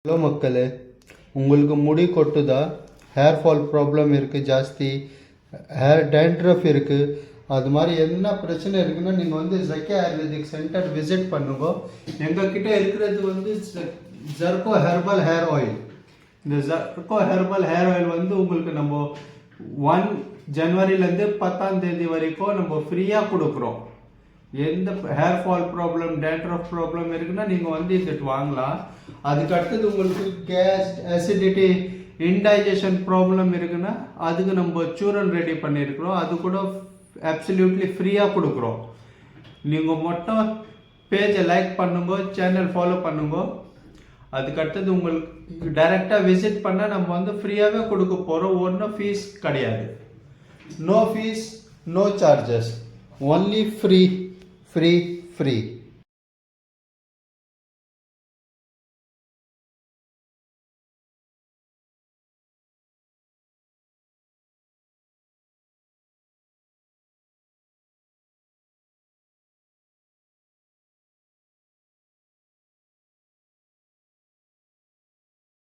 Hello மக்களே, உங்களுக்கு முடி கொட்டுதா? ஹேர் ஃபால் ப்ராப்ளம் இருக்குது, ஜாஸ்தி ஹேர் டேண்ட்ரஃப் இருக்குது, அது மாதிரி என்ன பிரச்சனை இருக்குன்னா நீங்கள் வந்து ஜக்கி ஆயுர்வேதிக் சென்டர் விசிட் பண்ணுங்க. எங்ககிட்ட இருக்கிறது வந்து ஜர்கோ ஹெர்பல் ஹேர் ஆயில். இந்த ஜர்கோ ஹெர்பல் ஹேர் ஆயில் வந்து உங்களுக்கு நம்ம 1 ஜனவரிலேருந்து 10ஆம் தேதி வரைக்கும் நம்ம ஃப்ரீயாக கொடுக்குறோம். எந்த hair fall problem dandruff problem இருக்குன்னா நீங்கள் வந்து இது வாங்கலாம். அதுக்கு அடுத்தது உங்களுக்கு கேஸ் அசிடிட்டி இன்டைஜஷன் ப்ராப்ளம் இருக்குன்னா அதுக்கு நம்ம சூரன் ரெடி பண்ணியிருக்கிறோம். அது கூட அப்சல்யூட்லி ஃப்ரீயாக கொடுக்குறோம். நீங்கள் மட்டும் பேஜை லைக் பண்ணுங்க, சேனல் ஃபாலோ பண்ணுங்க. அதுக்கு அடுத்தது உங்களுக்கு டைரெக்டாக விசிட் பண்ணால் நம்ம வந்து ஃப்ரீயாகவே கொடுக்க போகிறோம். ஒன்றும் ஃபீஸ் கிடையாது. No fees, no charges, only free.